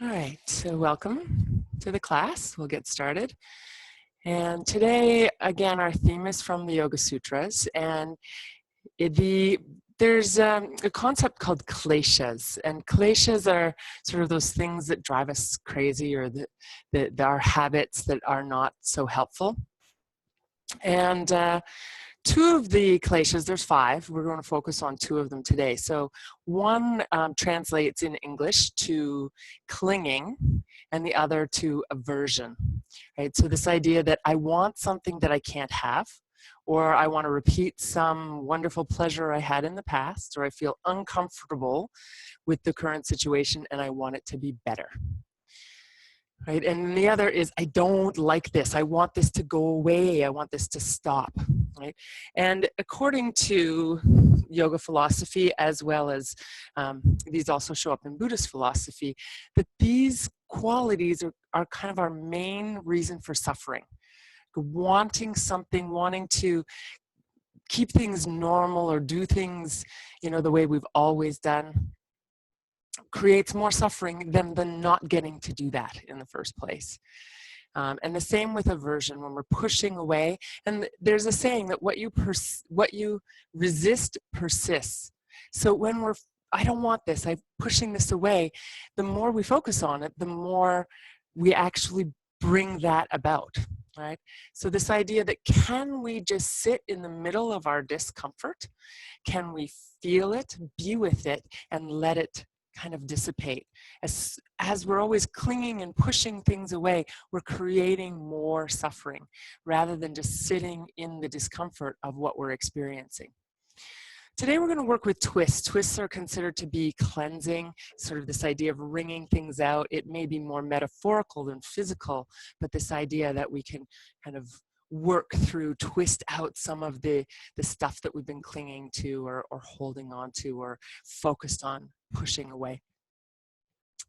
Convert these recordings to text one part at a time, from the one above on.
All right, so welcome to the class. We'll get started. And today, again, our theme is from the Yoga Sutras, and there's a concept called kleshas, and kleshas are sort of those things that drive us crazy, or that are habits that are not so helpful. And two of the kleshas, there's five, we're going to focus on two of them today. So one translates in English to clinging, and the other to aversion, right? So this idea that I want something that I can't have, or I want to repeat some wonderful pleasure I had in the past, or I feel uncomfortable with the current situation and I want it to be better. Right? And the other is, I don't like this. I want this to go away. I want this to stop. Right? And according to yoga philosophy, as well as these also show up in Buddhist philosophy, that these qualities are kind of our main reason for suffering. Wanting something, wanting to keep things normal or do things, the way we've always done, creates more suffering than the not getting to do that in the first place. And the same with aversion, when we're pushing away. And there's a saying that what you resist persists. So when I don't want this, I'm pushing this away, the more we focus on it, the more we actually bring that about, right? So this idea that, can we just sit in the middle of our discomfort? Can we feel it, be with it, and let it kind of dissipate? As we're always clinging and pushing things away, we're creating more suffering rather than just sitting in the discomfort of what we're experiencing. Today we're going to work with twists. Twists are considered to be cleansing, sort of this idea of wringing things out. It may be more metaphorical than physical, but this idea that we can kind of work through, twist out some of the stuff that we've been clinging to or holding on to or focused on pushing away.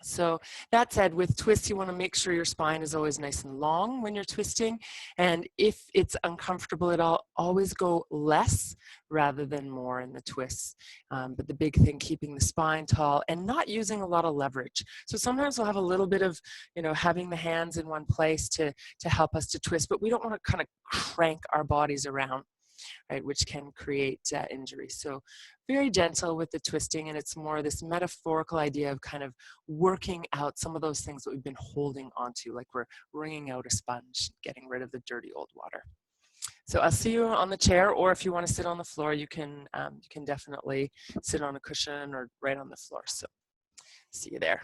So that said, with twists, you want to make sure your spine is always nice and long when you're twisting. And if it's uncomfortable at all, always go less rather than more in the twists. But the big thing, keeping the spine tall and not using a lot of leverage. So sometimes we'll have a little bit of, having the hands in one place to help us to twist, but we don't want to kind of crank our bodies around, right, which can create injury. So very gentle with the twisting, and it's more this metaphorical idea of kind of working out some of those things that we've been holding onto, like we're wringing out a sponge, getting rid of the dirty old water. So I'll see you on the chair, or if you want to sit on the floor, you can definitely sit on a cushion or right on the floor. So see you there.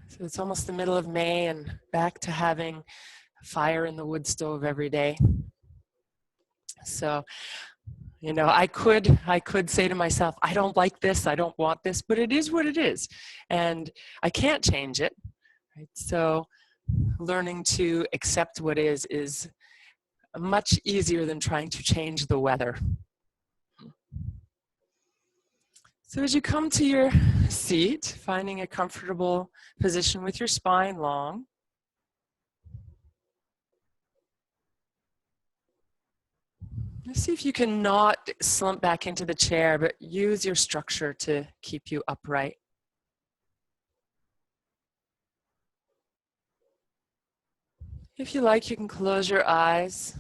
So it's almost the middle of May and back to having a fire in the wood stove every day. So, I could say to myself, I don't like this, I don't want this, but it is what it is. And I can't change it, right? So learning to accept what is much easier than trying to change the weather. So as you come to your seat, finding a comfortable position with your spine long, let's see if you can not slump back into the chair, but use your structure to keep you upright. If you like, you can close your eyes.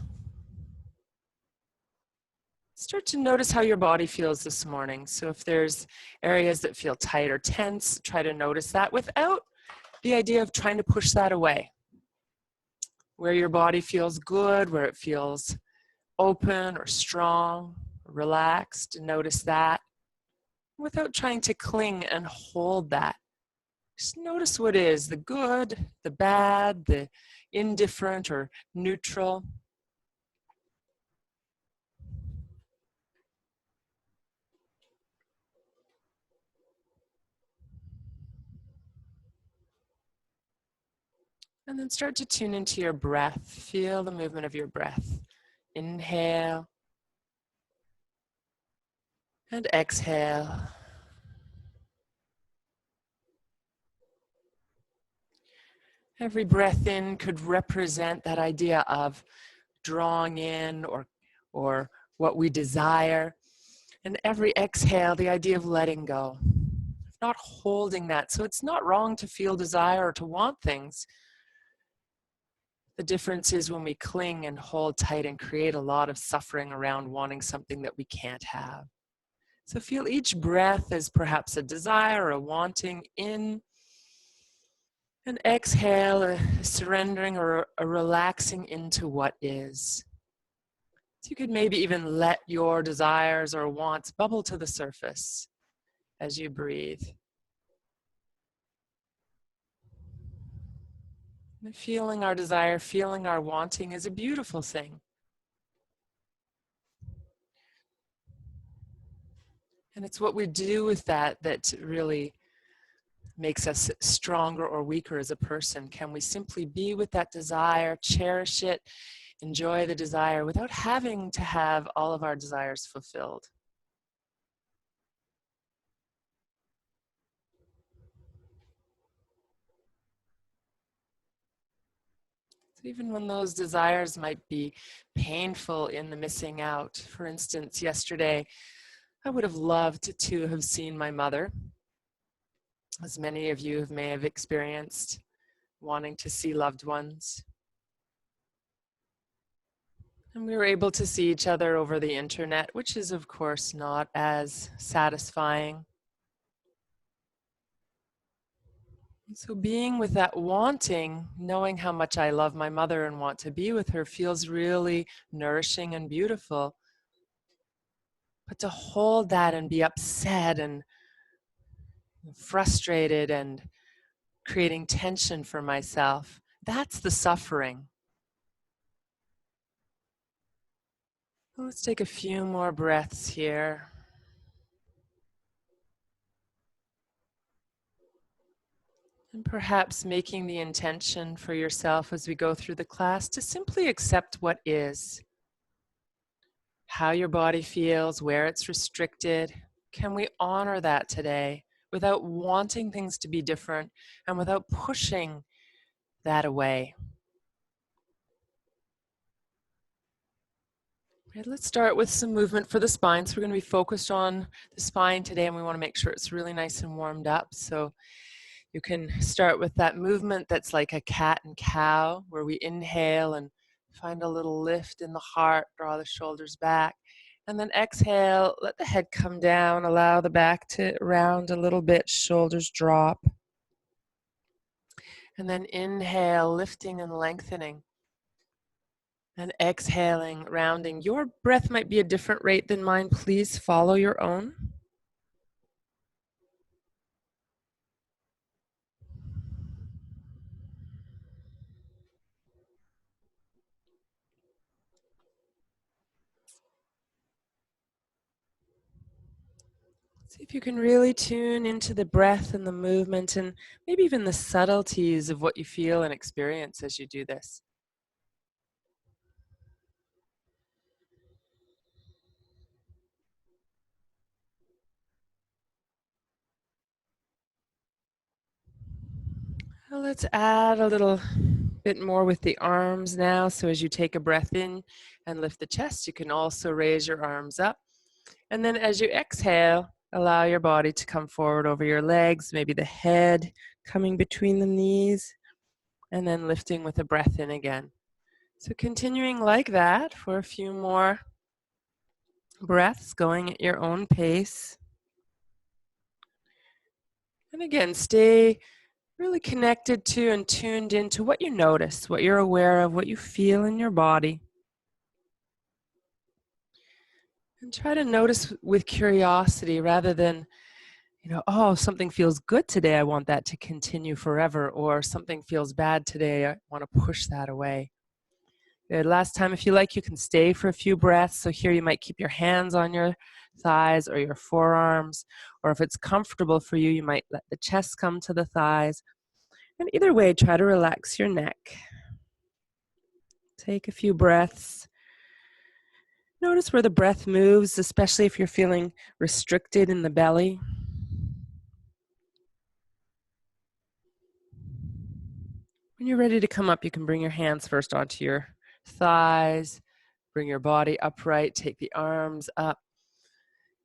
Start to notice how your body feels this morning. So if there's areas that feel tight or tense, try to notice that without the idea of trying to push that away. Where your body feels good, where it feels open or strong, or relaxed, notice that without trying to cling and hold that. Just notice what is, the good, the bad, the indifferent or neutral. And then start to tune into your breath. Feel the movement of your breath. Inhale and exhale. Every breath in could represent that idea of drawing in or what we desire. And every exhale, the idea of letting go, not holding that. So it's not wrong to feel desire or to want things. The difference is when we cling and hold tight and create a lot of suffering around wanting something that we can't have. So feel each breath as perhaps a desire or a wanting in, and exhale, a surrendering or a relaxing into what is. So you could maybe even let your desires or wants bubble to the surface as you breathe. And feeling our desire, feeling our wanting is a beautiful thing. And it's what we do with that that really makes us stronger or weaker as a person. Can we simply be with that desire, cherish it, enjoy the desire without having to have all of our desires fulfilled? So even when those desires might be painful in the missing out. For instance, yesterday, I would have loved to have seen my mother, as many of you may have experienced, wanting to see loved ones. And we were able to see each other over the internet, which is, of course, not as satisfying. And so being with that wanting, knowing how much I love my mother and want to be with her, feels really nourishing and beautiful. But to hold that and be upset and frustrated and creating tension for myself, that's the suffering. Let's take a few more breaths here. And perhaps making the intention for yourself as we go through the class to simply accept what is, how your body feels, where it's restricted. Can we honor that today without wanting things to be different and without pushing that away? Okay, let's start with some movement for the spine. So we're going to be focused on the spine today, and we want to make sure it's really nice and warmed up. So you can start with that movement that's like a cat and cow, where we inhale and find a little lift in the heart, draw the shoulders back. And then exhale, let the head come down, allow the back to round a little bit, shoulders drop. And then inhale, lifting and lengthening. And exhaling, rounding. Your breath might be a different rate than mine. Please follow your own. See if you can really tune into the breath and the movement and maybe even the subtleties of what you feel and experience as you do this. Well, let's add a little bit more with the arms now. So as you take a breath in and lift the chest, you can also raise your arms up. And then as you exhale, allow your body to come forward over your legs, maybe the head coming between the knees, and then lifting with a breath in again. So continuing like that for a few more breaths, going at your own pace. And again, stay really connected to and tuned into what you notice, what you're aware of, what you feel in your body. And try to notice with curiosity rather than, oh, something feels good today, I want that to continue forever, or something feels bad today, I want to push that away. Good. Last time, if you like, you can stay for a few breaths. So here you might keep your hands on your thighs or your forearms, or if it's comfortable for you, you might let the chest come to the thighs. And either way, try to relax your neck. Take a few breaths. Notice where the breath moves, especially if you're feeling restricted in the belly. When you're ready to come up, you can bring your hands first onto your thighs. Bring your body upright, take the arms up,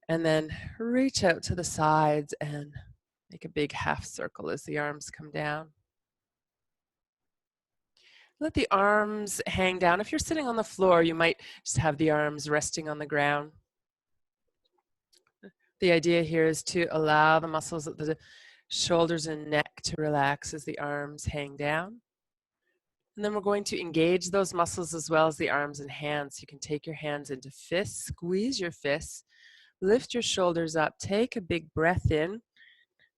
and then reach out to the sides and make a big half circle as the arms come down. Let the arms hang down. If you're sitting on the floor, you might just have the arms resting on the ground. The idea here is to allow the muscles of the shoulders and neck to relax as the arms hang down. And then we're going to engage those muscles as well as the arms and hands. You can take your hands into fists, squeeze your fists, lift your shoulders up, take a big breath in,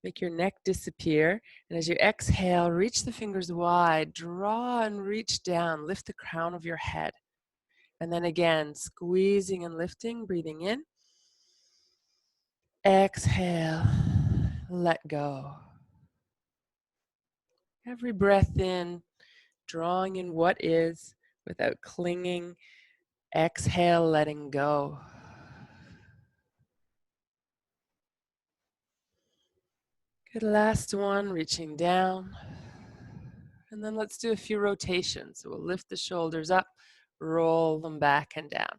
make your neck disappear. And as you exhale, reach the fingers wide, draw and reach down, lift the crown of your head. And then again, squeezing and lifting, breathing in. Exhale, let go. Every breath in, drawing in what is without clinging. Exhale, letting go. Good, last one, reaching down. And then let's do a few rotations. So we'll lift the shoulders up, roll them back and down.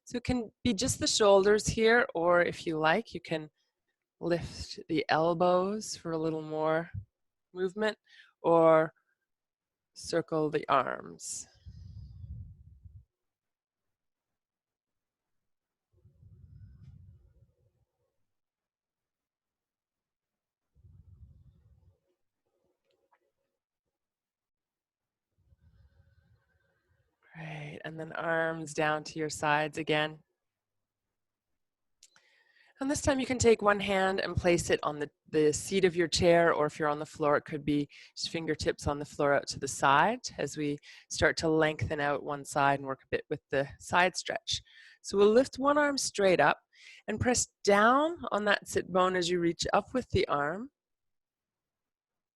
So it can be just the shoulders here, or if you like, you can lift the elbows for a little more movement, or circle the arms. Great, and then arms down to your sides again. And this time you can take one hand and place it on the seat of your chair, or if you're on the floor, it could be just fingertips on the floor out to the side as we start to lengthen out one side and work a bit with the side stretch. So we'll lift one arm straight up and press down on that sit bone as you reach up with the arm.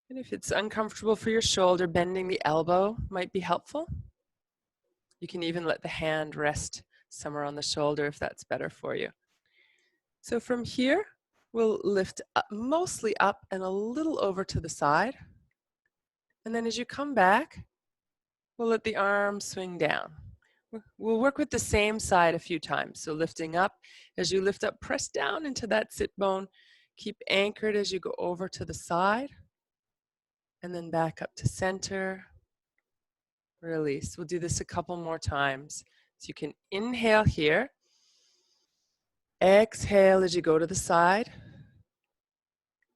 And if it's uncomfortable for your shoulder, bending the elbow might be helpful. You can even let the hand rest somewhere on the shoulder if that's better for you. So from here, we'll lift up, mostly up and a little over to the side. And then as you come back, we'll let the arms swing down. We'll work with the same side a few times. So lifting up, as you lift up, press down into that sit bone. Keep anchored as you go over to the side. And then back up to center. Release. We'll do this a couple more times. So you can inhale here. Exhale as you go to the side.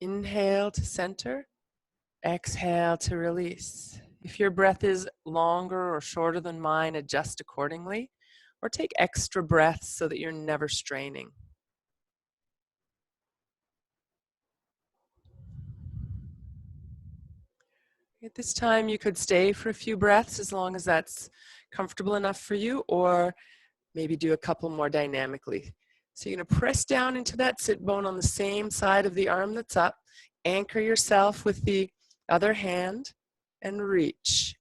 Inhale to center. Exhale to release. If your breath is longer or shorter than mine, adjust accordingly, or take extra breaths so that you're never straining. At this time, you could stay for a few breaths as long as that's comfortable enough for you, or maybe do a couple more dynamically. So you're going to press down into that sit bone on the same side of the arm that's up. Anchor yourself with the other hand and reach.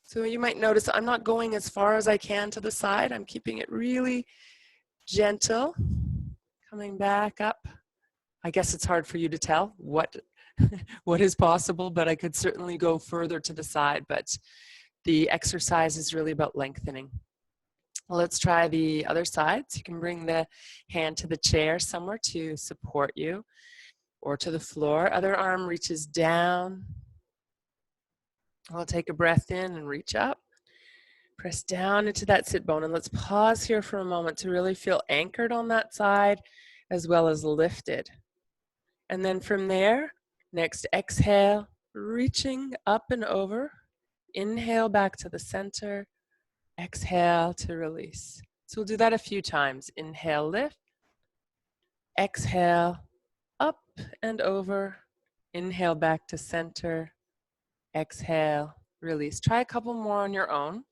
So you might notice I'm not going as far as I can to the side. I'm keeping it really gentle. Coming back up. I guess it's hard for you to tell what is possible, but I could certainly go further to the side. But the exercise is really about lengthening. Let's try the other side. So you can bring the hand to the chair somewhere to support you, or to the floor. Other arm reaches down. I'll take a breath in and reach up. Press down into that sit bone, and let's pause here for a moment to really feel anchored on that side as well as lifted. And then from there, next exhale, reaching up and over. Inhale back to the center. Exhale to release. So we'll do that a few times. Inhale, lift. Exhale, up and over. Inhale back to center. Exhale, release. Try a couple more on your own.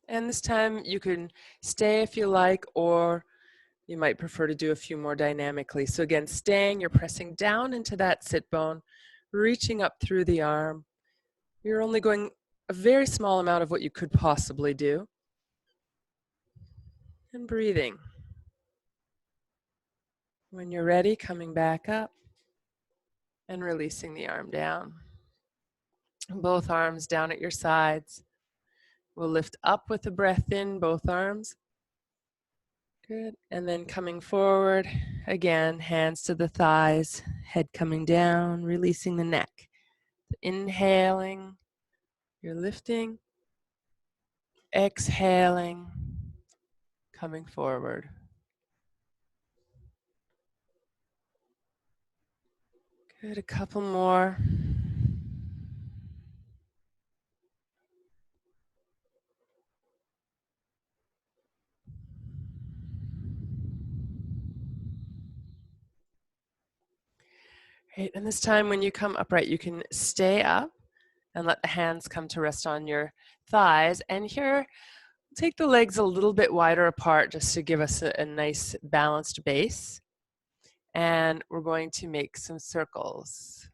And this time you can stay if you like, or You might prefer to do a few more dynamically. So again, staying, you're pressing down into that sit bone, reaching up through the arm. You're only going a very small amount of what you could possibly do. And breathing. When you're ready, coming back up and releasing the arm down. Both arms down at your sides. We'll lift up with the breath in, both arms. Good. And then coming forward, again, hands to the thighs, head coming down, releasing the neck. Inhaling, you're lifting. Exhaling, coming forward. Good, a couple more. Great, and this time when you come upright, you can stay up and let the hands come to rest on your thighs. And here, take the legs a little bit wider apart just to give us a nice balanced base. And we're going to make some circles.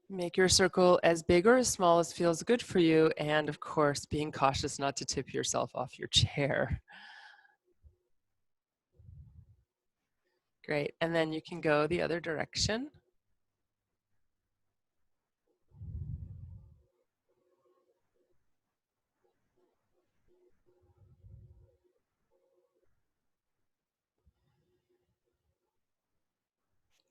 Make your circle as big or as small as feels good for you. And of course, being cautious not to tip yourself off your chair. Great, and then you can go the other direction.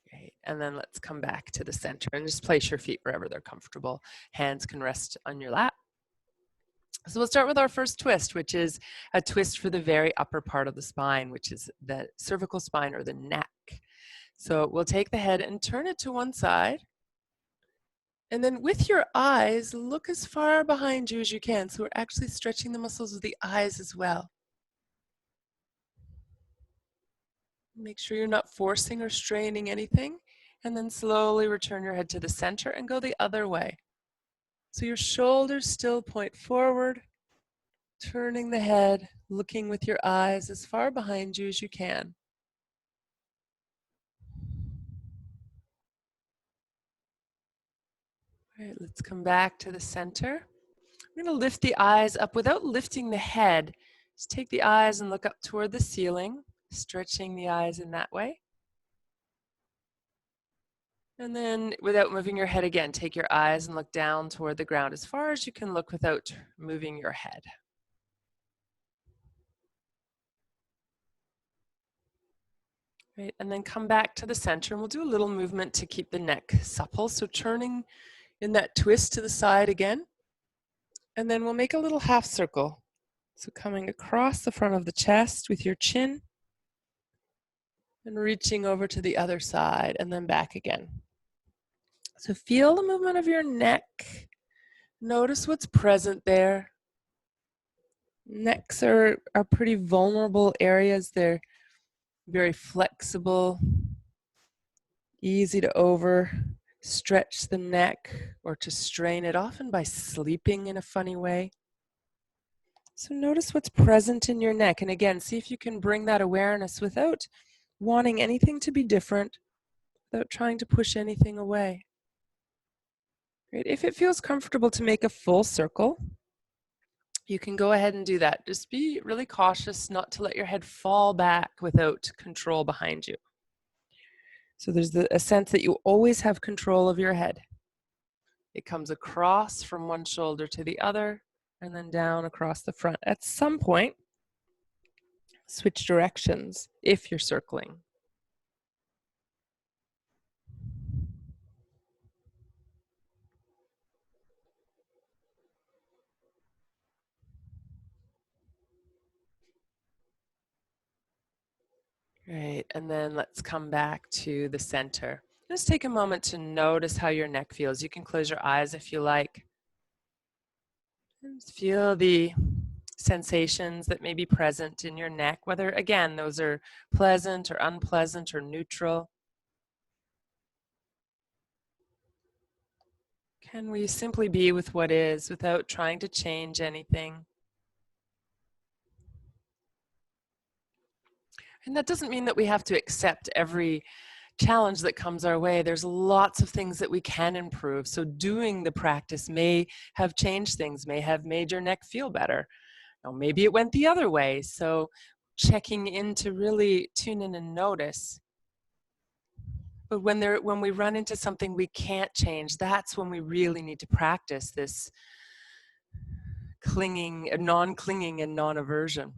Great, and then let's come back to the center and just place your feet wherever they're comfortable. Hands can rest on your lap. So we'll start with our first twist, which is a twist for the very upper part of the spine, which is the cervical spine or the neck. So we'll take the head and turn it to one side. And then with your eyes, look as far behind you as you can. So we're actually stretching the muscles of the eyes as well. Make sure you're not forcing or straining anything. And then slowly return your head to the center and go the other way. So your shoulders still point forward, turning the head, looking with your eyes as far behind you as you can. All right, let's come back to the center. I'm going to lift the eyes up without lifting the head. Just take the eyes and look up toward the ceiling, stretching the eyes in that way. And then without moving your head again, take your eyes and look down toward the ground as far as you can look without moving your head. Right, and then come back to the center and we'll do a little movement to keep the neck supple. So turning in that twist to the side again. And then we'll make a little half circle. So coming across the front of the chest with your chin and reaching over to the other side and then back again. So feel the movement of your neck. Notice what's present there. Necks are pretty vulnerable areas. They're very flexible, easy to overstretch the neck or to strain it, often by sleeping in a funny way. So notice what's present in your neck. And again, see if you can bring that awareness without wanting anything to be different, without trying to push anything away. Great. If it feels comfortable to make a full circle, you can go ahead and do that. Just be really cautious not to let your head fall back without control behind you. So there's a sense that you always have control of your head. It comes across from one shoulder to the other and then down across the front. At some point, switch directions if you're circling. Great, and then let's come back to the center. Just take a moment to notice how your neck feels. You can close your eyes if you like. And feel the sensations that may be present in your neck, whether, again, those are pleasant or unpleasant or neutral. Can we simply be with what is without trying to change anything? And that doesn't mean that we have to accept every challenge that comes our way. There's lots of things that we can improve. So doing the practice may have changed things, may have made your neck feel better. Now, maybe it went the other way. So checking in to really tune in and notice. But when we run into something we can't change, that's when we really need to practice this clinging, non-clinging and non-aversion.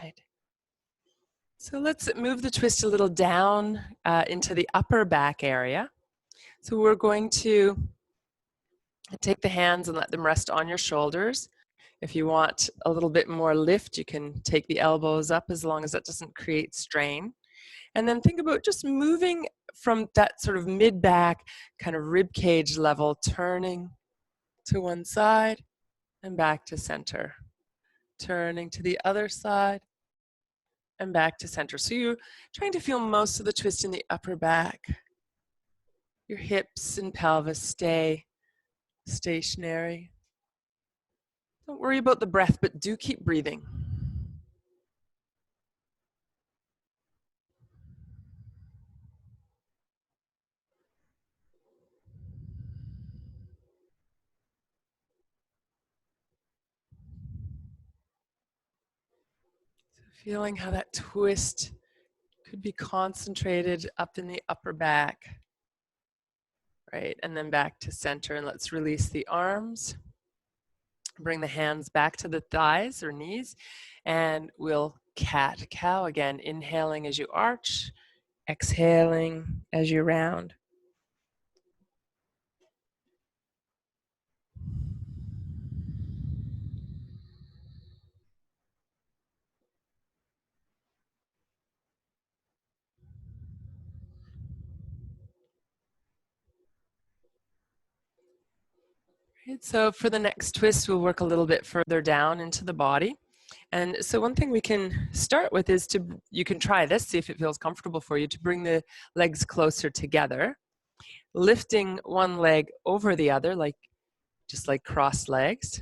Right. So let's move the twist a little down into the upper back area. So we're going to take the hands and let them rest on your shoulders. If you want a little bit more lift, you can take the elbows up as long as that doesn't create strain. And then think about just moving from that sort of mid-back kind of rib cage level, turning to one side and back to center. Turning to the other side and back to center. So you're trying to feel most of the twist in the upper back. Your hips and pelvis stay stationary. Don't worry about the breath, but do keep breathing. So feeling how that twist could be concentrated up in the upper back. Right, and then back to center, and let's release the arms. Bring the hands back to the thighs or knees, and we'll cat-cow again, inhaling as you arch, exhaling as you round. Right, so for the next twist, we'll work a little bit further down into the body. And so one thing we can start with is you can try this, see if it feels comfortable for you, to bring the legs closer together, lifting one leg over the other, just like crossed legs.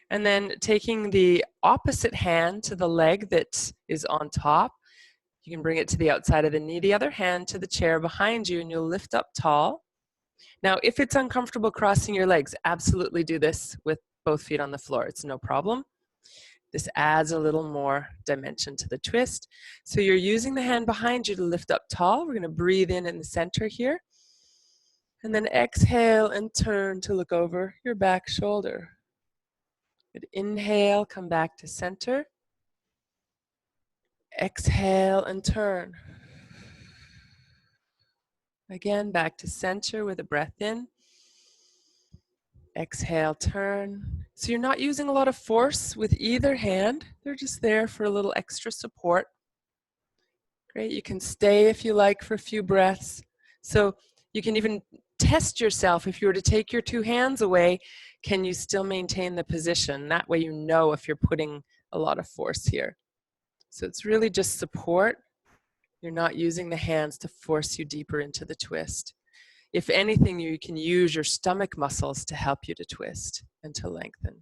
And then taking the opposite hand to the leg that is on top. You can bring it to the outside of the knee, the other hand to the chair behind you, and you'll lift up tall. Now, if it's uncomfortable crossing your legs, absolutely do this with both feet on the floor. It's no problem. This adds a little more dimension to the twist. So you're using the hand behind you to lift up tall. We're going to breathe in the center here. And then exhale and turn to look over your back shoulder. Good. Inhale, come back to center. Exhale and turn. Again, back to center with a breath in. Exhale, turn. So you're not using a lot of force with either hand. They're just there for a little extra support. Great, you can stay if you like for a few breaths. So you can even test yourself. If you were to take your two hands away, can you still maintain the position? That way you know if you're putting a lot of force here. So it's really just support. You're not using the hands to force you deeper into the twist. If anything, you can use your stomach muscles to help you to twist and to lengthen.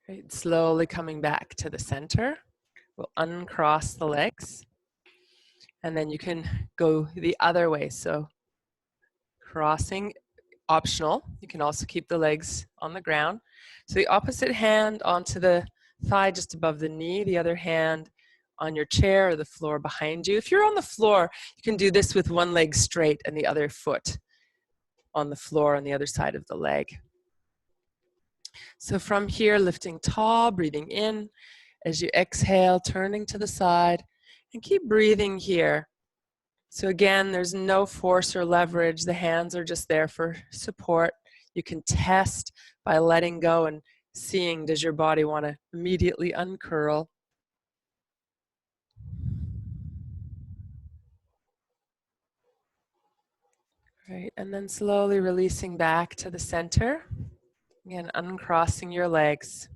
Right, slowly coming back to the center. We'll uncross the legs. And then you can go the other way. So crossing, optional. You can also keep the legs on the ground. So the opposite hand onto the thigh just above the knee, the other hand on your chair or the floor behind you. If you're on the floor, you can do this with one leg straight and the other foot on the floor on the other side of the leg. So from here, lifting tall, breathing in. As you exhale, turning to the side, and keep breathing here. So again, there's no force or leverage. The hands are just there for support. You can test by letting go and seeing, does your body want to immediately uncurl? Right, and then slowly releasing back to the center. Again, uncrossing your legs.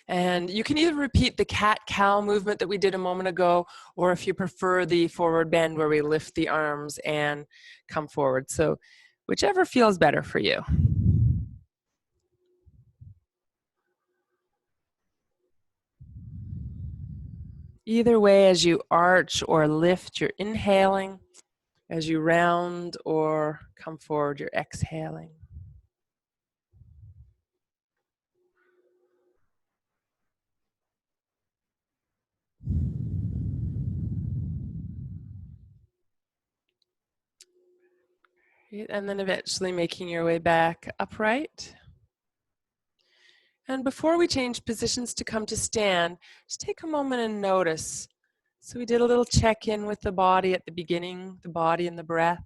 And you can either repeat the cat-cow movement that we did a moment ago, or if you prefer the forward bend where we lift the arms and come forward. So whichever feels better for you. Either way, as you arch or lift, you're inhaling. As you round or come forward, you're exhaling. And then eventually making your way back upright. And before we change positions to come to stand, just take a moment and notice. So we did a little check-in with the body at the beginning, the body and the breath.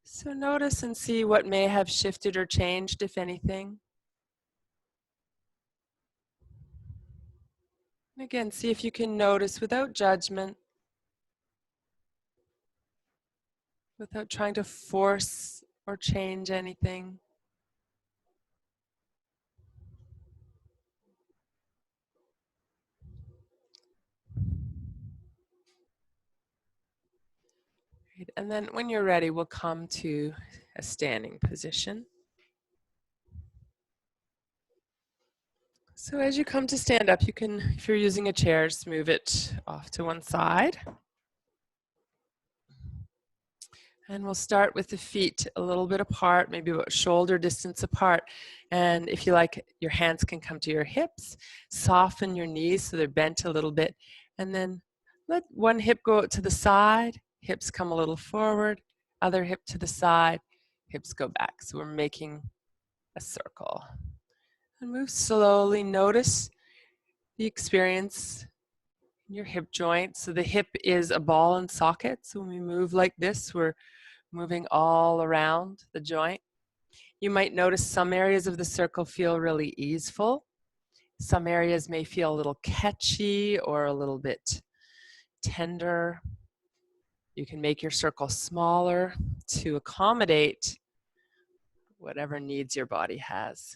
So notice and see what may have shifted or changed, if anything. And again, see if you can notice without judgment, without trying to force or change anything. And then when you're ready, we'll come to a standing position. So as you come to stand up, you can, if you're using a chair, just move it off to one side. And we'll start with the feet a little bit apart, maybe about shoulder distance apart. And if you like, your hands can come to your hips. Soften your knees so they're bent a little bit. And then let one hip go out to the side, hips come a little forward, other hip to the side, hips go back. So we're making a circle. And move slowly. Notice the experience in your hip joint. So the hip is a ball and socket. So when we move like this, we're moving all around the joint. You might notice some areas of the circle feel really easeful. Some areas may feel a little catchy or a little bit tender. You can make your circle smaller to accommodate whatever needs your body has.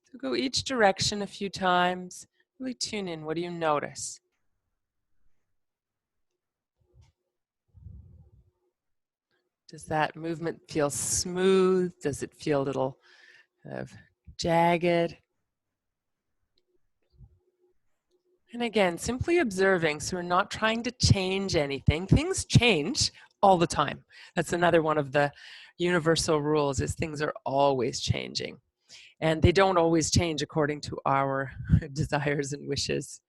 So go each direction a few times. Really tune in. What do you notice? Does that movement feel smooth? Does it feel a little jagged? And again, simply observing, so we're not trying to change anything. Things change all the time. That's another one of the universal rules, is things are always changing. And they don't always change according to our desires and wishes.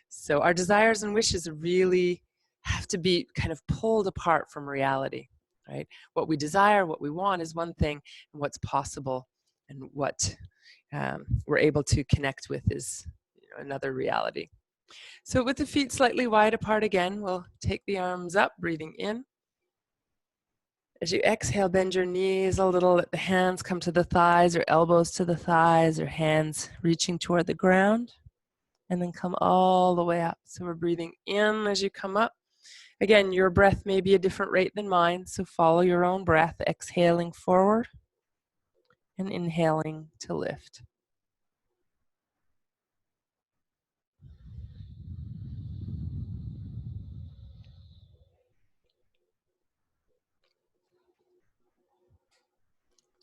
So our desires and wishes really have to be kind of pulled apart from reality, right? What we desire, what we want is one thing, and what's possible and what we're able to connect with is another reality. So with the feet slightly wide apart again, we'll take the arms up, breathing in. As you exhale, bend your knees a little, let the hands come to the thighs or elbows to the thighs or hands reaching toward the ground, and then come all the way up. So we're breathing in as you come up. Again, your breath may be a different rate than mine, so follow your own breath, exhaling forward and inhaling to lift.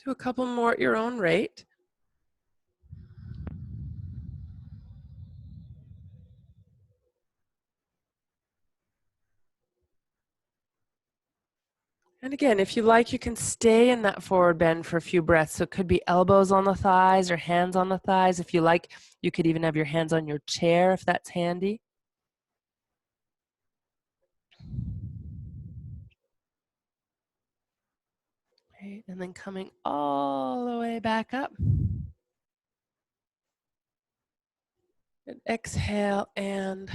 Do a couple more at your own rate. And again, if you like, you can stay in that forward bend for a few breaths. So it could be elbows on the thighs or hands on the thighs. If you like, you could even have your hands on your chair if that's handy. Right, and then coming all the way back up. And exhale and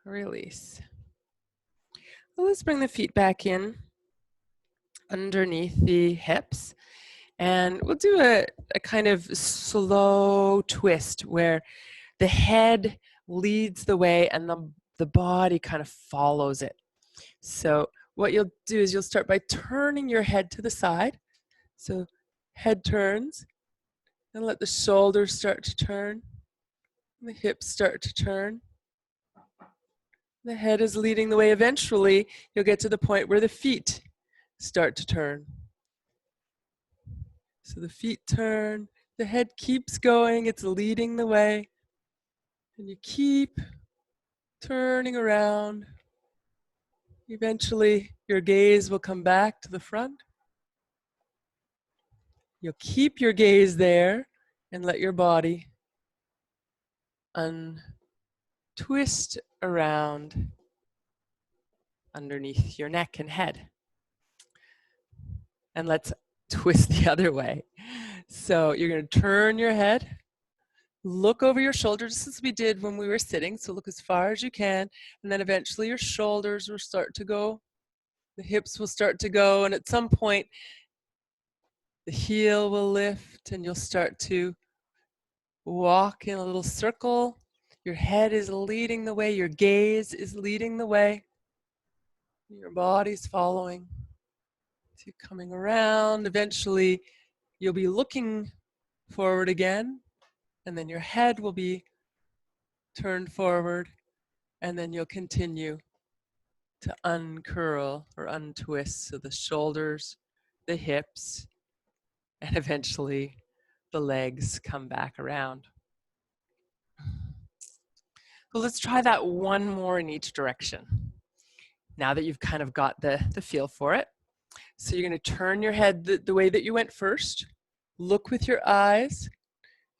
release. Well, let's bring the feet back in underneath the hips. And we'll do a kind of slow twist where the head leads the way and the body kind of follows it. So what you'll do is you'll start by turning your head to the side. So head turns, and let the shoulders start to turn. The hips start to turn. The head is leading the way. Eventually, you'll get to the point where the feet start to turn. So the feet turn, the head keeps going, it's leading the way. And you keep turning around. Eventually, your gaze will come back to the front. You'll keep your gaze there and let your body untwist around underneath your neck and head. And let's twist the other way. So you're going to turn your head, look over your shoulders, just as we did when we were sitting. So look as far as you can, and then eventually your shoulders will start to go. The hips will start to go, and at some point, the heel will lift, and you'll start to walk in a little circle. Your head is leading the way, your gaze is leading the way, your body's following. So you're coming around. Eventually, you'll be looking forward again, and then your head will be turned forward, and then you'll continue to uncurl or untwist. So the shoulders, the hips, and eventually the legs come back around. So let's try that one more in each direction. Now that you've kind of got the feel for it. So you're going to turn your head the way that you went first. Look with your eyes.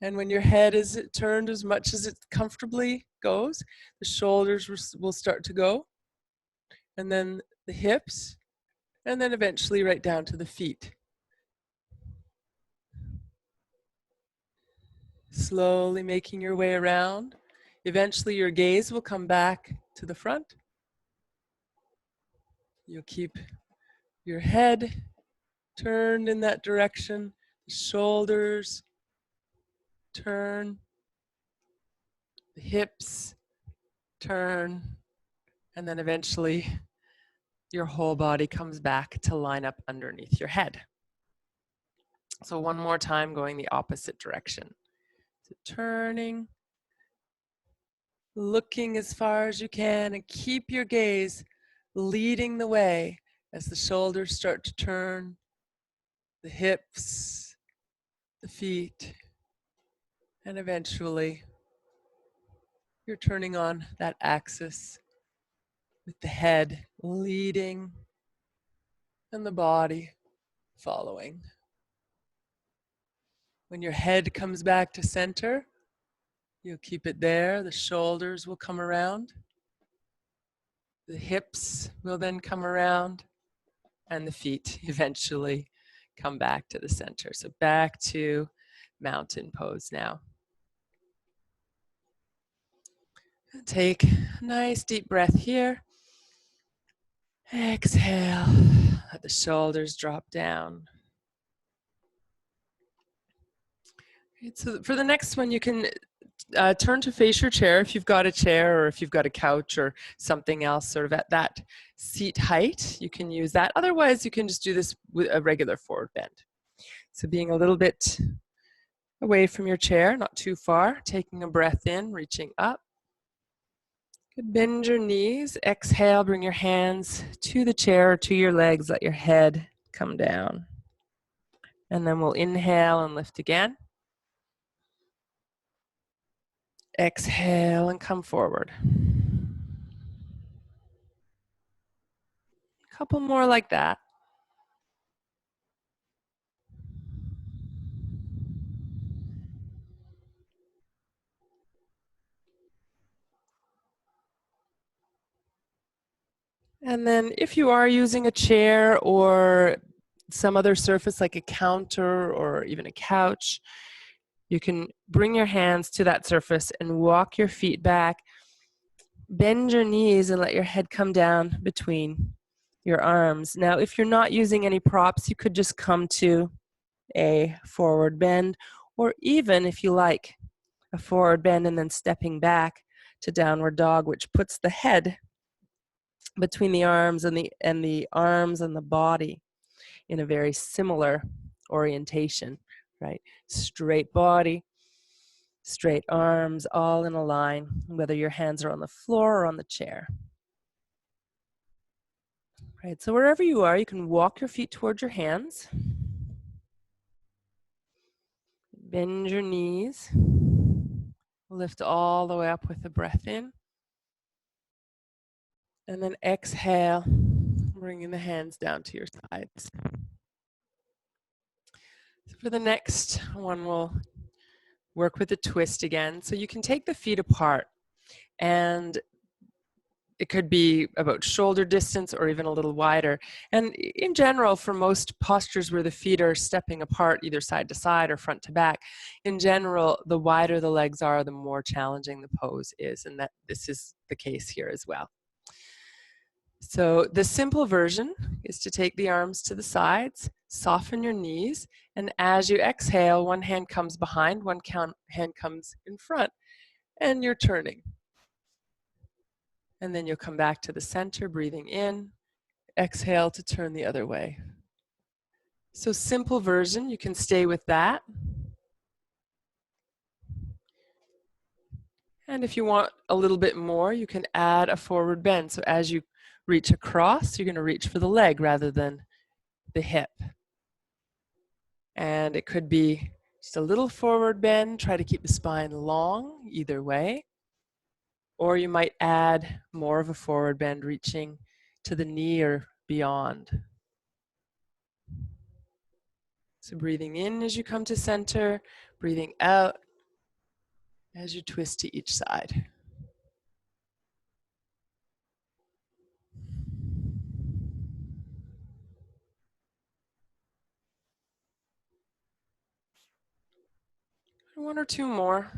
And when your head is turned as much as it comfortably goes, the shoulders will start to go. And then the hips. And then eventually right down to the feet. Slowly making your way around. Eventually your gaze will come back to the front. You'll keep your head turned in that direction. The shoulders turn. The hips turn. And then eventually your whole body comes back to line up underneath your head. So one more time, going the opposite direction. So turning, looking as far as you can, and keep your gaze leading the way as the shoulders start to turn, the hips, the feet, and eventually you're turning on that axis with the head leading and the body following. When your head comes back to center, you'll keep it there. The shoulders will come around. The hips will then come around, and the feet eventually come back to the center. So back to mountain pose now. Take a nice deep breath here. Exhale. Let the shoulders drop down. So for the next one, you can turn to face your chair if you've got a chair, or if you've got a couch or something else sort of at that seat height. You can use that. Otherwise, you can just do this with a regular forward bend. So being a little bit away from your chair, not too far, taking a breath in, reaching up. Good. Bend your knees. Exhale, bring your hands to the chair or to your legs. Let your head come down. And then we'll inhale and lift again. Exhale and come forward. A couple more like that. And then if you are using a chair or some other surface like a counter or even a couch, you can bring your hands to that surface and walk your feet back. Bend your knees and let your head come down between your arms. Now, if you're not using any props, you could just come to a forward bend, or even if you like, a forward bend and then stepping back to downward dog, which puts the head between the arms and the arms and the body in a very similar orientation, right? Straight body, Straight arms, all in a line, whether your hands are on the floor or on the chair. Right, so wherever you are, you can walk your feet towards your hands. Bend your knees. Lift all the way up with the breath in. And then exhale, bringing the hands down to your sides. So for the next one, we'll work with the twist again. So you can take the feet apart, and it could be about shoulder distance or even a little wider. And in general, for most postures where the feet are stepping apart either side to side or front to back, in general, the wider the legs are, the more challenging the pose is, and that this is the case here as well. So the simple version is to take the arms to the sides, soften your knees, and as you exhale, one hand comes behind, one hand comes in front, and you're turning. And then you'll come back to the center, breathing in, exhale to turn the other way. So simple version, you can stay with that. And if you want a little bit more, you can add a forward bend. So as you reach across, you're going to reach for the leg rather than the hip. And it could be just a little forward bend, try to keep the spine long either way. Or you might add more of a forward bend, reaching to the knee or beyond. So breathing in as you come to center, breathing out as you twist to each side. One or two more.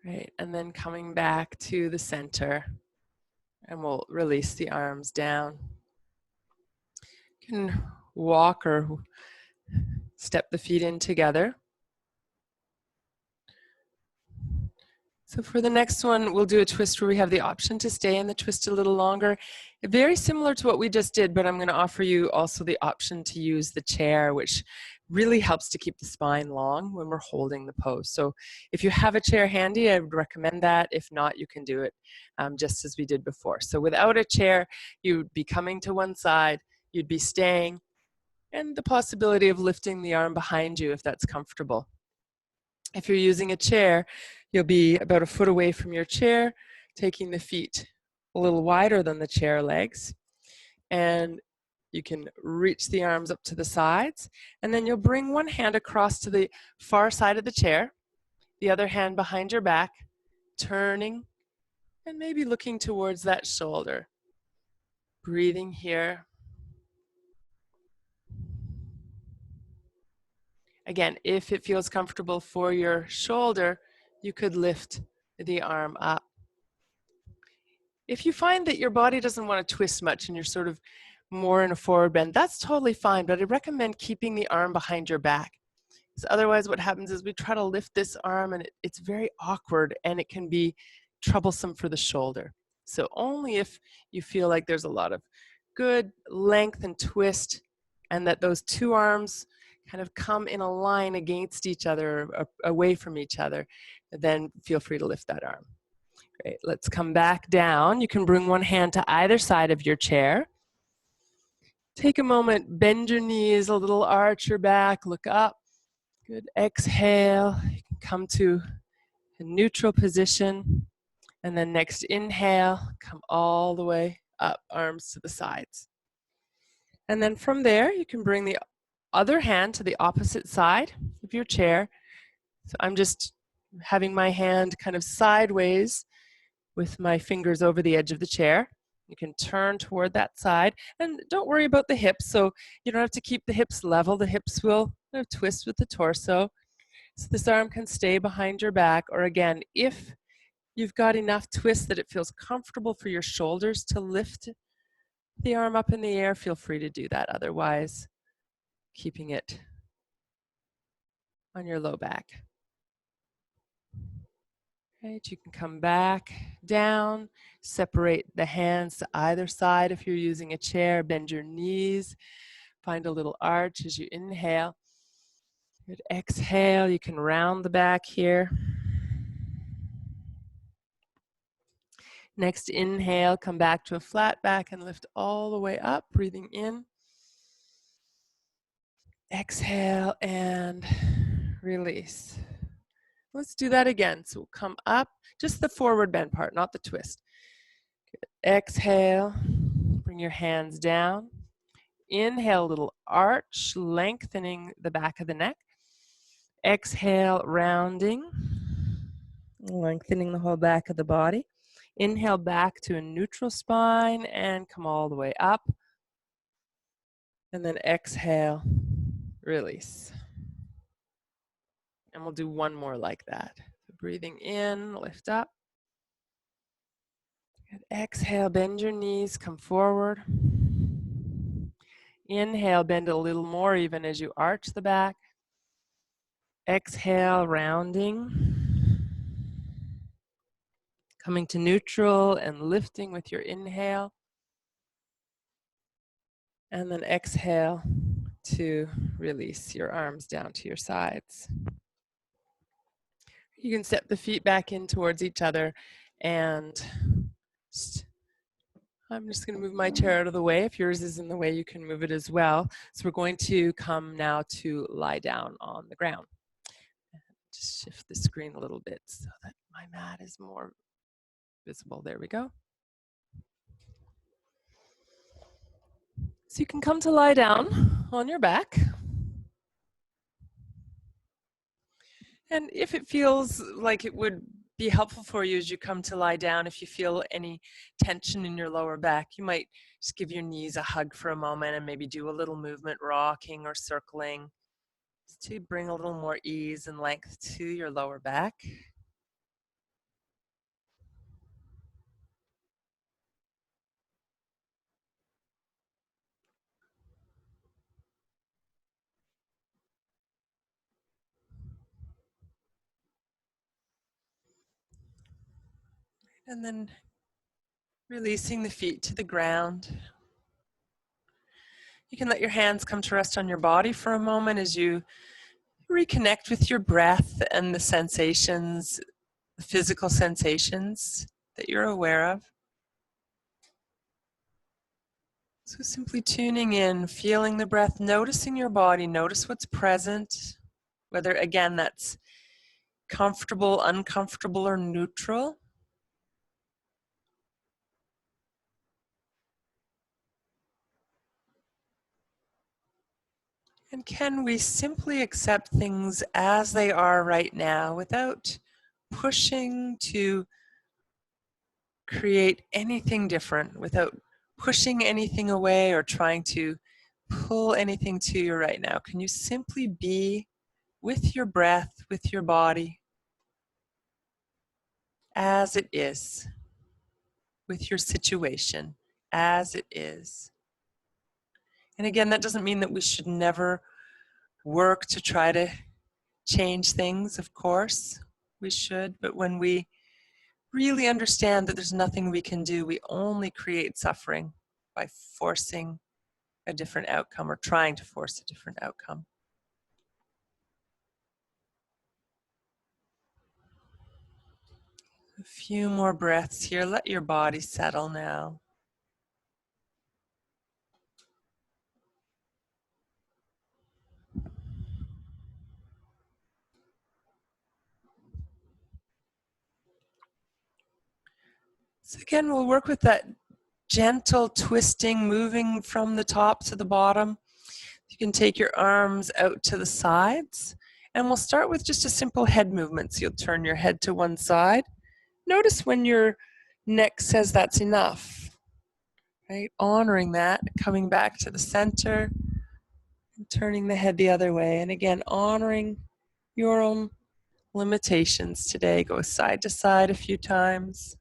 Great, and then coming back to the center, and we'll release the arms down. You can walk or step the feet in together. So for the next one, we'll do a twist where we have the option to stay in the twist a little longer. Very similar to what we just did, but I'm going to offer you also the option to use the chair, which really helps to keep the spine long when we're holding the pose. So if you have a chair handy, I would recommend that. If not, you can do it just as we did before. So without a chair, you'd be coming to one side, you'd be staying, and the possibility of lifting the arm behind you if that's comfortable. If you're using a chair, you'll be about a foot away from your chair, taking the feet a little wider than the chair legs. And you can reach the arms up to the sides. And then you'll bring one hand across to the far side of the chair, the other hand behind your back, turning and maybe looking towards that shoulder. Breathing here. Again, if it feels comfortable for your shoulder, you could lift the arm up. If you find that your body doesn't want to twist much and you're sort of more in a forward bend, that's totally fine, but I recommend keeping the arm behind your back. Because otherwise what happens is we try to lift this arm and it's very awkward and it can be troublesome for the shoulder. So only if you feel like there's a lot of good length and twist and that those two arms kind of come in a line against each other, or away from each other, then feel free to lift that arm. Great, let's come back down. You can bring one hand to either side of your chair. Take a moment, bend your knees a little, arch your back, look up. Good, exhale. You can come to a neutral position. And then next inhale, come all the way up, arms to the sides. And then from there, you can bring the other hand to the opposite side of your chair. So I'm just having my hand kind of sideways with my fingers over the edge of the chair. You can turn toward that side and don't worry about the hips. So you don't have to keep the hips level. The hips will twist with the torso. So this arm can stay behind your back, or again, if you've got enough twist that it feels comfortable for your shoulders to lift the arm up in the air, feel free to do that. Otherwise, keeping it on your low back. Right, you can come back down, separate the hands to either side if you're using a chair, bend your knees, find a little arch as you inhale. Good. Exhale, you can round the back here. Next inhale, come back to a flat back and lift all the way up, breathing in. Exhale and release. Let's do that again. So we'll come up, just the forward bend part, not the twist. Good. Exhale, bring your hands down. Inhale, a little arch, lengthening the back of the neck. Exhale, rounding, lengthening the whole back of the body. Inhale back to a neutral spine and come all the way up. And then exhale, release. And we'll do one more like that. So breathing in, lift up. Good. Exhale, bend your knees, come forward. Inhale, bend a little more even as you arch the back. Exhale, rounding. Coming to neutral and lifting with your inhale. And then exhale to release your arms down to your sides. You can step the feet back in towards each other, and I'm just going to move my chair out of the way. If yours is in the way, you can move it as well. So we're going to come now to lie down on the ground. Just shift the screen a little bit so that my mat is more visible. There we go. So you can come to lie down on your back. And if it feels like it would be helpful for you as you come to lie down, if you feel any tension in your lower back, you might just give your knees a hug for a moment and maybe do a little movement, rocking or circling, just to bring a little more ease and length to your lower back. And then releasing the feet to the ground. You can let your hands come to rest on your body for a moment as you reconnect with your breath and the sensations, the physical sensations that you're aware of. So simply tuning in, feeling the breath, noticing your body, notice what's present, whether again that's comfortable, uncomfortable, or neutral. And can we simply accept things as they are right now without pushing to create anything different, without pushing anything away or trying to pull anything to you right now? Can you simply be with your breath, with your body, as it is, with your situation, as it is? And again, that doesn't mean that we should never work to try to change things, of course. We should, but when we really understand that there's nothing we can do, we only create suffering by forcing a different outcome or trying to force a different outcome. A few more breaths here. Let your body settle now. So again, we'll work with that gentle twisting, moving from the top to the bottom. You can take your arms out to the sides, and we'll start with just a simple head movement. So you'll turn your head to one side. Notice when your neck says that's enough, right? Honoring that, coming back to the center, and turning the head the other way. And again, honoring your own limitations today. Go side to side a few times.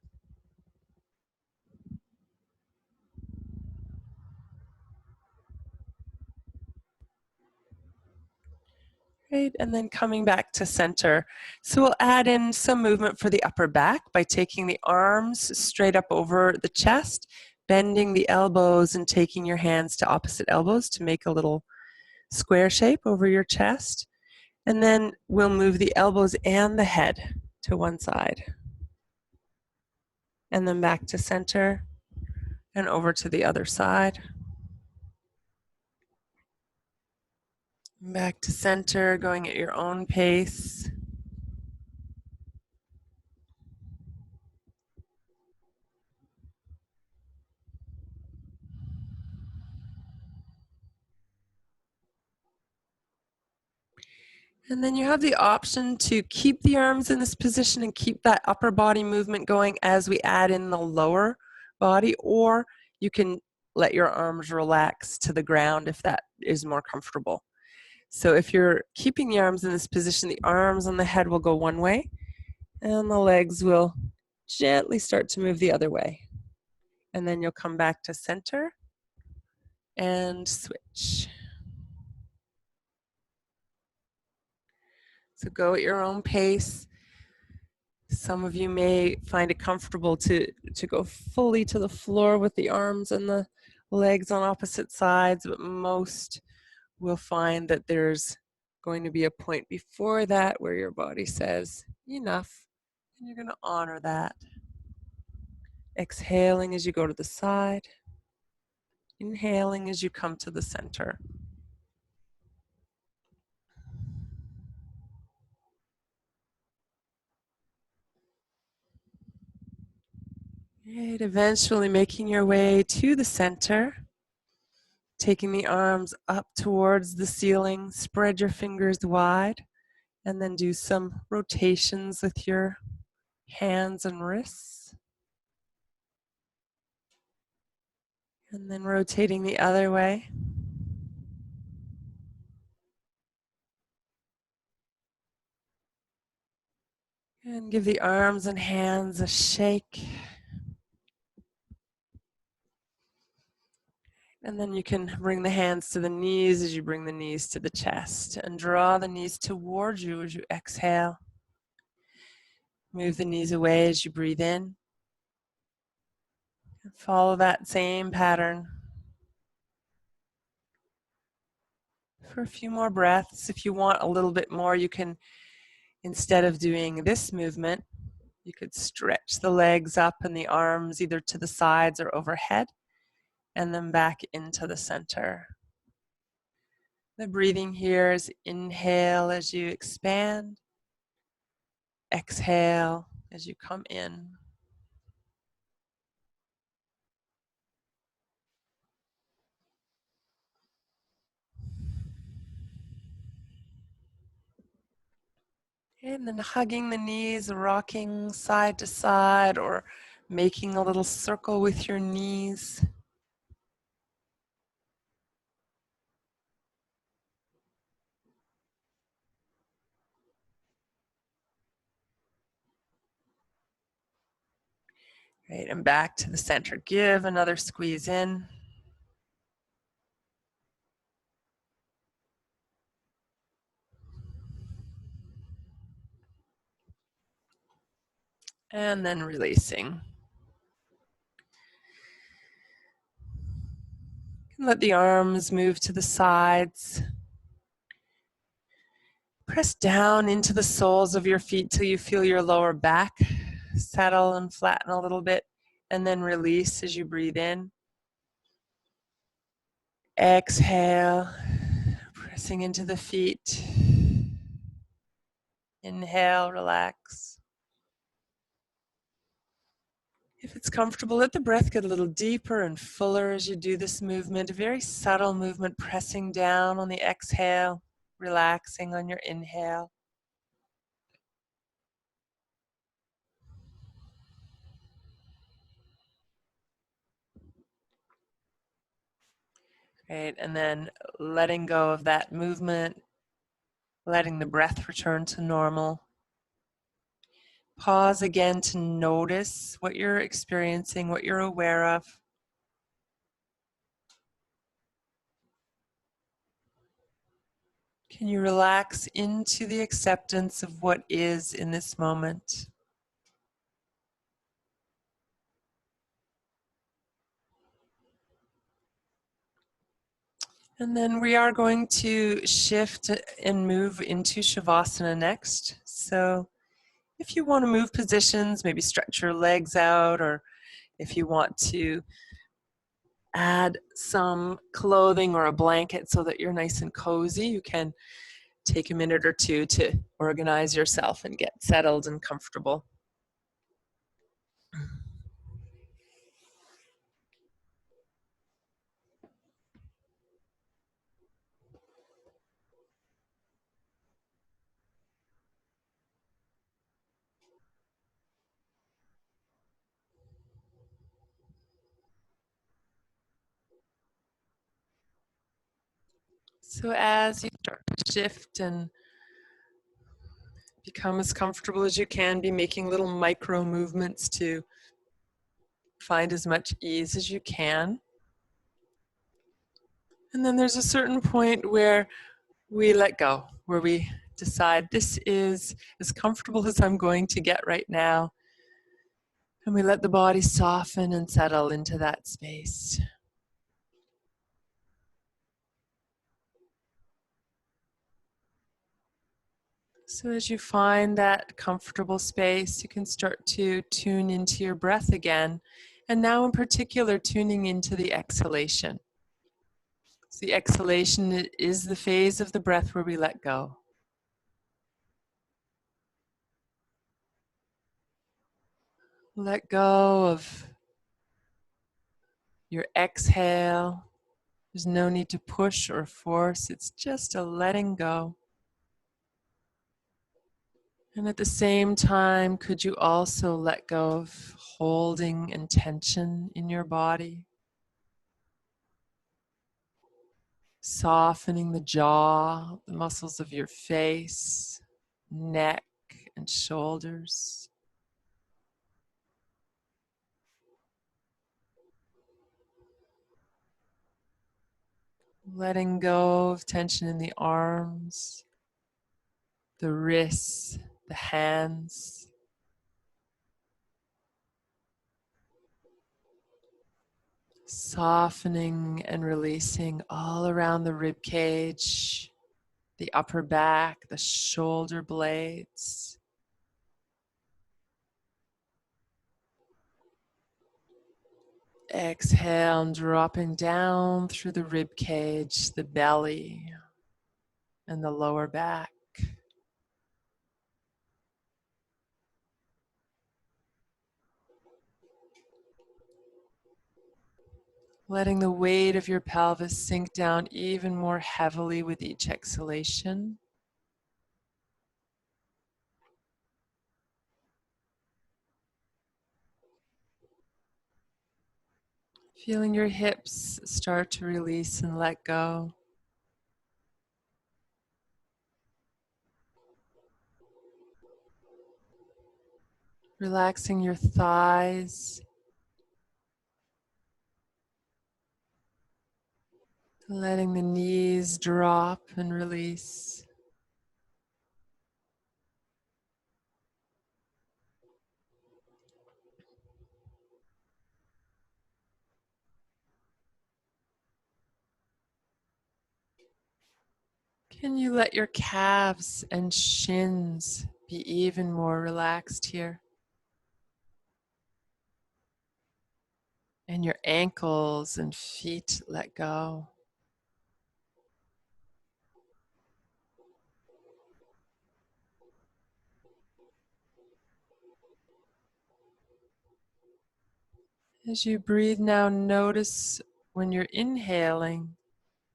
Great, and then coming back to center. So we'll add in some movement for the upper back by taking the arms straight up over the chest, bending the elbows and taking your hands to opposite elbows to make a little square shape over your chest. And then we'll move the elbows and the head to one side. And then back to center and over to the other side. Back to center, going at your own pace. And then you have the option to keep the arms in this position and keep that upper body movement going as we add in the lower body, or you can let your arms relax to the ground if that is more comfortable. So if you're keeping the arms in this position, the arms and the head will go one way, and the legs will gently start to move the other way. And then you'll come back to center and switch. So go at your own pace. Some of you may find it comfortable to go fully to the floor with the arms and the legs on opposite sides, but most will find that there's going to be a point before that where your body says, enough, and you're going to honor that. Exhaling as you go to the side, inhaling as you come to the center. Right, eventually making your way to the center, taking the arms up towards the ceiling, spread your fingers wide, and then do some rotations with your hands and wrists. And then rotating the other way. And give the arms and hands a shake. And then you can bring the hands to the knees as you bring the knees to the chest. And draw the knees towards you as you exhale. Move the knees away as you breathe in. And follow that same pattern for a few more breaths. If you want a little bit more, you can, instead of doing this movement, you could stretch the legs up and the arms either to the sides or overhead, and then back into the center. The breathing here is inhale as you expand, exhale as you come in. And then hugging the knees, rocking side to side, or making a little circle with your knees. Great, and back to the center. Give another squeeze in. And then releasing. Let the arms move to the sides. Press down into the soles of your feet till you feel your lower back settle and flatten a little bit, and then release as you breathe in. Exhale, pressing into the feet. Inhale, relax. If it's comfortable, let the breath get a little deeper and fuller as you do this movement. A very subtle movement, pressing down on the exhale, relaxing on your inhale. Great, and then letting go of that movement, letting the breath return to normal. Pause again to notice what you're experiencing, what you're aware of. Can you relax into the acceptance of what is in this moment? And then we are going to shift and move into Shavasana next. So if you want to move positions, maybe stretch your legs out, or if you want to add some clothing or a blanket so that you're nice and cozy, you can take a minute or two to organize yourself and get settled and comfortable. So as you start to shift and become as comfortable as you can, be making little micro movements to find as much ease as you can. And then there's a certain point where we let go, where we decide this is as comfortable as I'm going to get right now. And we let the body soften and settle into that space. So as you find that comfortable space, you can start to tune into your breath again. And now in particular, tuning into the exhalation. So the exhalation is the phase of the breath where we let go. Let go of your exhale. There's no need to push or force. It's just a letting go. And at the same time, could you also let go of holding and tension in your body? Softening the jaw, the muscles of your face, neck, and shoulders. Letting go of tension in the arms, the wrists, the hands. Softening and releasing all around the rib cage, the upper back, the shoulder blades. Exhale and dropping down through the rib cage, the belly, and the lower back. Letting the weight of your pelvis sink down even more heavily with each exhalation. Feeling your hips start to release and let go. Relaxing your thighs. Letting the knees drop and release. Can you let your calves and shins be even more relaxed here? And your ankles and feet let go. As you breathe now, notice when you're inhaling,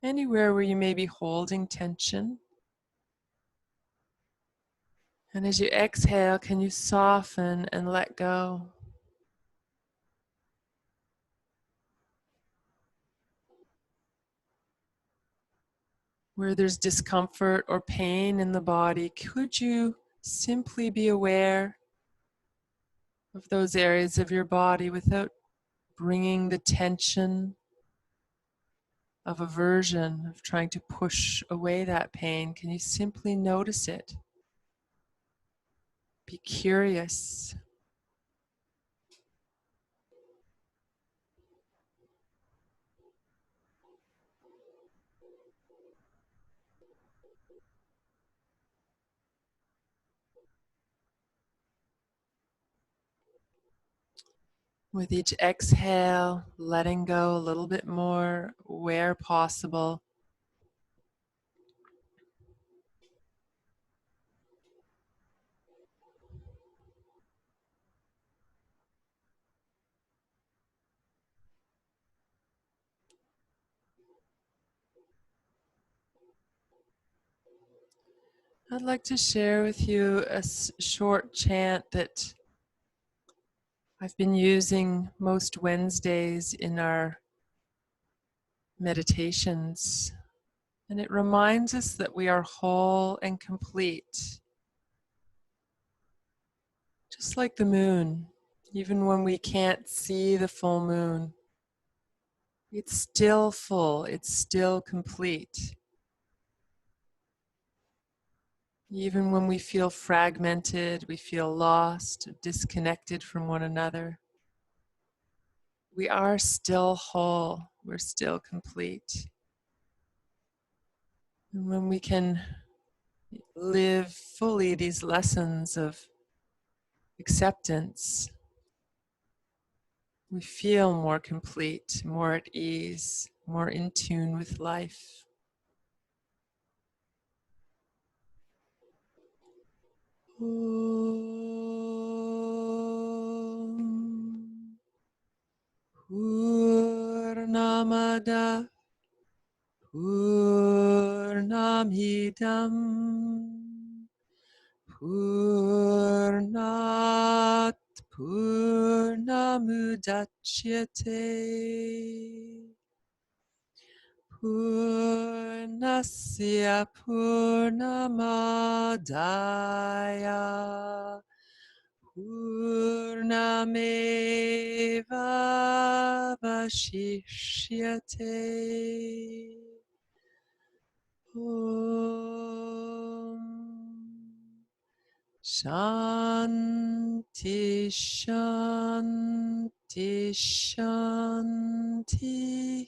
anywhere where you may be holding tension. And as you exhale, can you soften and let go? Where there's discomfort or pain in the body, could you simply be aware of those areas of your body without bringing the tension of aversion, of trying to push away that pain, can you simply notice it? Be curious. With each exhale, letting go a little bit more where possible. I'd like to share with you a short chant that I've been using most Wednesdays in our meditations. And it reminds us that we are whole and complete, just like the moon. Even when we can't see the full moon, it's still full, it's still complete. Even when we feel fragmented, we feel lost, disconnected from one another, we are still whole, we're still complete. And when we can live fully these lessons of acceptance, we feel more complete, more at ease, more in tune with life. Om Purnamada Purnamidam Purnat Purnamudachyate Purnasya Purnamadaya Purnameva Vashishyate. Om Shanti Shanti Shanti.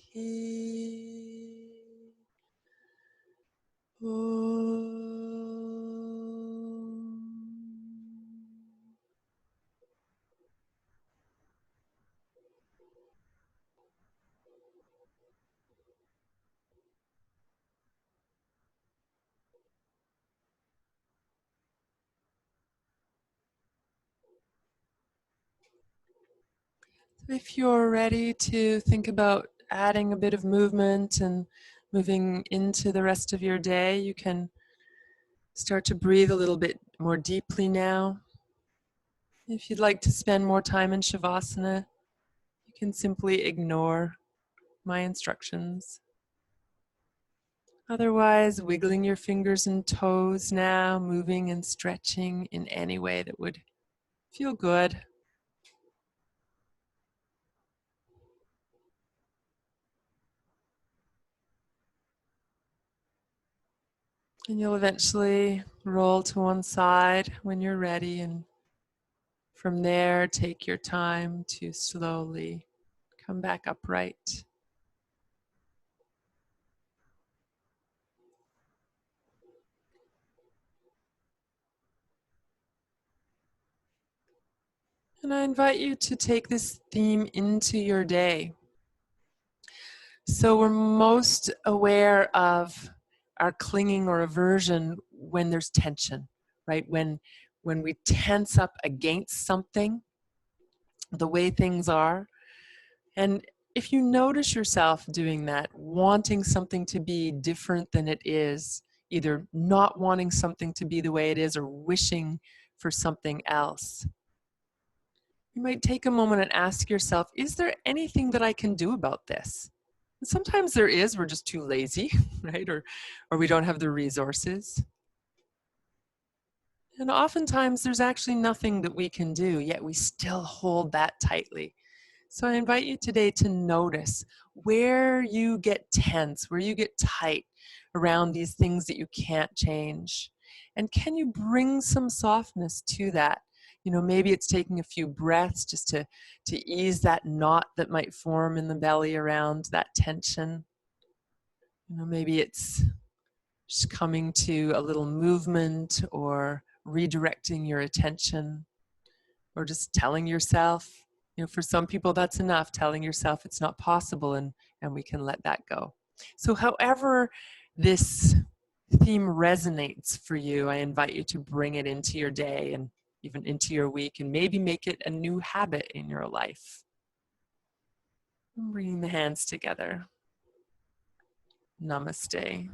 If you're ready to think about adding a bit of movement and moving into the rest of your day, you can start to breathe a little bit more deeply now. If you'd like to spend more time in Shavasana, you can simply ignore my instructions. Otherwise, wiggling your fingers and toes now, moving and stretching in any way that would feel good. And you'll eventually roll to one side when you're ready, and from there, take your time to slowly come back upright. And I invite you to take this theme into your day. So we're most aware of our clinging or aversion when there's tension, right? When we tense up against something, the way things are. And if you notice yourself doing that, wanting something to be different than it is, either not wanting something to be the way it is or wishing for something else, you might take a moment and ask yourself, is there anything that I can do about this? And sometimes there is, we're just too lazy, right? Or we don't have the resources. And oftentimes there's actually nothing that we can do, yet we still hold that tightly. So I invite you today to notice where you get tense, where you get tight around these things that you can't change. And can you bring some softness to that? You know, maybe it's taking a few breaths just to ease that knot that might form in the belly around that tension. You know, maybe it's just coming to a little movement or redirecting your attention or just telling yourself, you know, for some people that's enough, telling yourself it's not possible, and we can let that go. So however this theme resonates for you, I invite you to bring it into your day and even into your week, and maybe make it a new habit in your life. And bringing the hands together. Namaste.